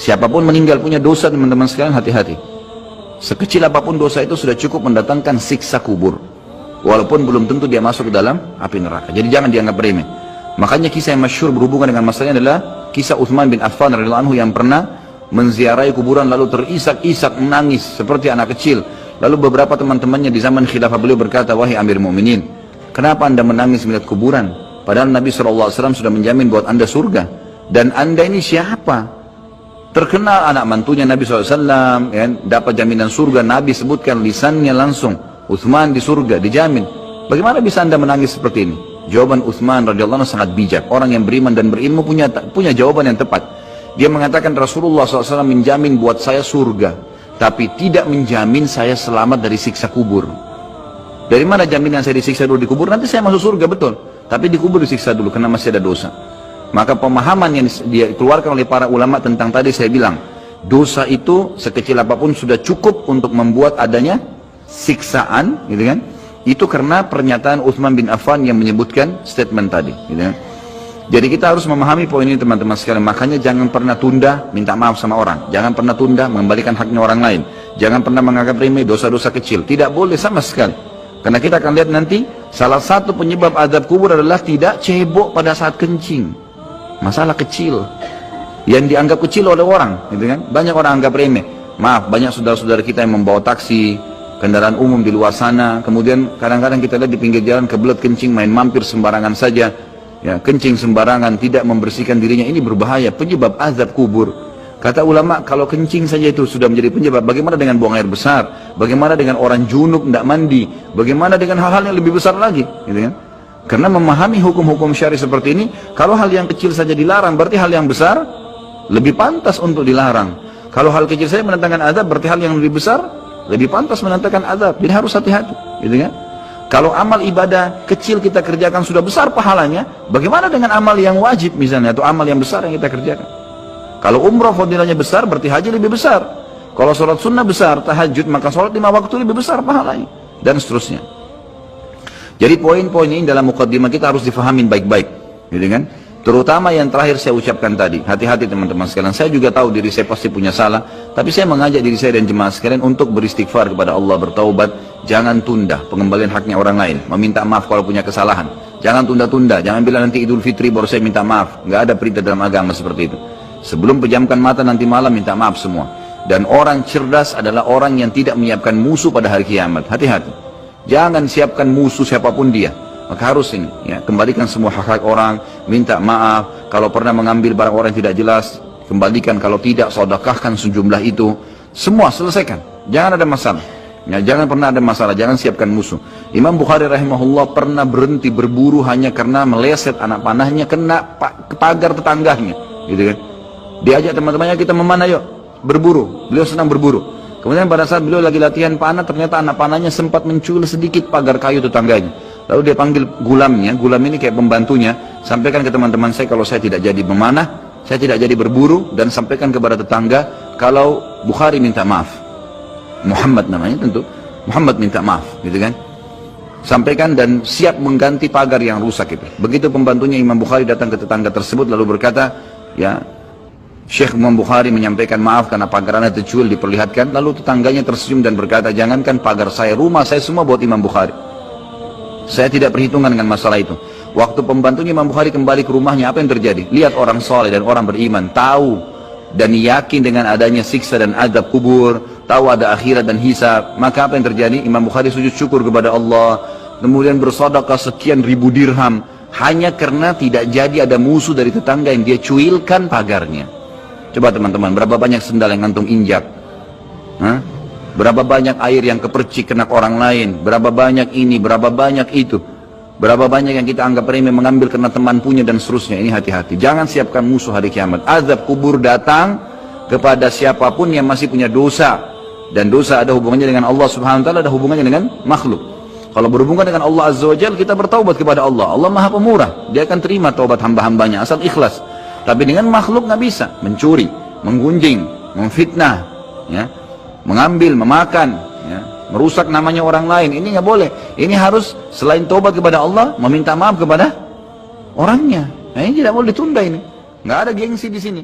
Siapapun meninggal punya dosa, teman-teman sekalian, hati-hati. Sekecil apapun dosa itu sudah cukup mendatangkan siksa kubur. Walaupun belum tentu dia masuk ke dalam api neraka. Jadi jangan dianggap remeh. Makanya kisah yang masyhur berhubungan dengan masalahnya adalah kisah Utsman bin Affan radhiyallahu anhu yang pernah menziarahi kuburan lalu terisak-isak menangis seperti anak kecil. Lalu beberapa teman-temannya di zaman khilafah beliau berkata, "Wahai Amir Mu'minin, kenapa anda menangis melihat kuburan? Padahal Nabi SAW sudah menjamin buat anda surga. Dan anda ini siapa? Terkenal anak mantunya Nabi SAW, ya, dapat jaminan surga. Nabi sebutkan lisannya langsung, Utsman di surga, dijamin. Bagaimana bisa anda menangis seperti ini?" Jawaban Utsman radhiyallahu anhu sangat bijak. Orang yang beriman dan berilmu punya jawaban yang tepat. Dia mengatakan, Rasulullah SAW menjamin buat saya surga, tapi tidak menjamin saya selamat dari siksa kubur. Dari mana jaminan saya disiksa dulu di kubur? Nanti saya masuk surga, betul. Tapi di kubur disiksa dulu karena masih ada dosa. Maka pemahaman yang dia keluarkan oleh para ulama tentang tadi saya bilang, dosa itu sekecil apapun sudah cukup untuk membuat adanya siksaan, gitu kan? Itu karena pernyataan Utsman bin Affan yang menyebutkan statement tadi, gitu kan? Jadi kita harus memahami poin ini, teman-teman sekalian. Makanya jangan pernah tunda minta maaf sama orang. Jangan pernah tunda mengembalikan haknya orang lain. Jangan pernah menganggap remeh dosa-dosa kecil. Tidak boleh sama sekali. Karena kita akan lihat nanti salah satu penyebab azab kubur adalah tidak cebok pada saat kencing. Masalah kecil yang dianggap kecil oleh orang, gitu kan? Banyak orang anggap remeh. Maaf, banyak saudara-saudara kita yang membawa taksi, kendaraan umum di luar sana, kemudian kadang-kadang kita lihat di pinggir jalan kebelet kencing, main mampir sembarangan saja, ya, kencing sembarangan, tidak membersihkan dirinya. Ini berbahaya, penyebab azab kubur. Kata ulama, kalau kencing saja itu sudah menjadi penyebab, bagaimana dengan buang air besar? Bagaimana dengan orang junub tidak mandi? Bagaimana dengan hal-hal yang lebih besar lagi, gitu kan? Karena memahami hukum-hukum syari seperti ini, kalau hal yang kecil saja dilarang, berarti hal yang besar lebih pantas untuk dilarang. Kalau hal kecil saja mendatangkan azab, berarti hal yang lebih besar lebih pantas mendatangkan azab. Jadi harus hati-hati, gitu kan? Kalau amal ibadah kecil kita kerjakan sudah besar pahalanya, bagaimana dengan amal yang wajib misalnya, atau amal yang besar yang kita kerjakan? Kalau umrah fadilahnya besar, berarti haji lebih besar. Kalau sholat sunnah besar, tahajud, maka sholat 5 waktu lebih besar pahalanya, dan seterusnya. Jadi poin-poin ini dalam mukaddimah kita harus difahamin baik-baik, gitu kan? Terutama yang terakhir saya ucapkan tadi, hati-hati teman-teman sekalian. Saya juga tahu diri saya pasti punya salah, tapi saya mengajak diri saya dan jemaah sekalian untuk beristighfar kepada Allah, bertaubat. Jangan tunda pengembalian haknya orang lain, meminta maaf kalau punya kesalahan. Jangan tunda-tunda, jangan bilang nanti Idul Fitri baru saya minta maaf. Nggak ada perintah dalam agama seperti itu. Sebelum pejamkan mata nanti malam minta maaf semua. Dan orang cerdas adalah orang yang tidak menyiapkan musuh pada hari kiamat. Hati-hati. Jangan siapkan musuh siapapun dia. Maka harus ini, ya, kembalikan semua hak-hak orang, minta maaf. Kalau pernah mengambil barang orang yang tidak jelas, kembalikan. Kalau tidak, sedekahkan sejumlah itu. Semua selesaikan. Jangan ada masalah. Ya, jangan pernah ada masalah. Jangan siapkan musuh. Imam Bukhari rahimahullah pernah berhenti berburu hanya karena meleset anak panahnya kena pagar tetangganya, gitu kan? Diajak teman-temannya, kita memanah yuk, berburu. Beliau senang berburu. Kemudian pada saat beliau lagi latihan panah, ternyata anak panahnya sempat mencul sedikit pagar kayu tetangganya. Lalu dia panggil gulamnya, gulam ini kayak pembantunya, sampaikan ke teman-teman saya kalau saya tidak jadi memanah, saya tidak jadi berburu, dan sampaikan kepada tetangga kalau Bukhari minta maaf. Muhammad namanya tentu, Muhammad minta maaf, gitu kan? Sampaikan dan siap mengganti pagar yang rusak itu. Begitu pembantunya Imam Bukhari datang ke tetangga tersebut lalu berkata, ya, Syekh Imam Bukhari menyampaikan maaf karena pagarnya tercuil diperlihatkan. Lalu tetangganya tersenyum dan berkata, jangankan pagar saya, rumah saya semua buat Imam Bukhari. Saya tidak perhitungan dengan masalah itu. Waktu pembantunya Imam Bukhari kembali ke rumahnya, apa yang terjadi? Lihat orang soleh dan orang beriman, tahu dan yakin dengan adanya siksa dan azab kubur, tahu ada akhirat dan hisab. Maka apa yang terjadi? Imam Bukhari sujud syukur kepada Allah, kemudian bersedekah sekian ribu dirham, hanya karena tidak jadi ada musuh dari tetangga yang dia cuilkan pagarnya. Coba teman-teman, berapa banyak sendal yang ngantung injak? Hah? Berapa banyak air yang kepercik kena orang lain? Berapa banyak ini, berapa banyak itu? Berapa banyak yang kita anggap remeh mengambil karena teman punya dan seterusnya. Ini hati-hati. Jangan siapkan musuh hari kiamat. Azab kubur datang kepada siapapun yang masih punya dosa. Dan dosa ada hubungannya dengan Allah Subhanahu wa taala, ada hubungannya dengan makhluk. Kalau berhubungan dengan Allah Azza wa Jalla, kita bertaubat kepada Allah. Allah Maha Pemurah. Dia akan terima taubat hamba-hambanya asal ikhlas. Tapi dengan makhluk nggak bisa, mencuri, menggunjing, memfitnah, ya, mengambil, memakan, ya, merusak namanya orang lain. Ini nggak boleh. Ini harus selain taubat kepada Allah, meminta maaf kepada orangnya. Nah, ini tidak boleh ditunda ini. Nggak ada gengsi di sini.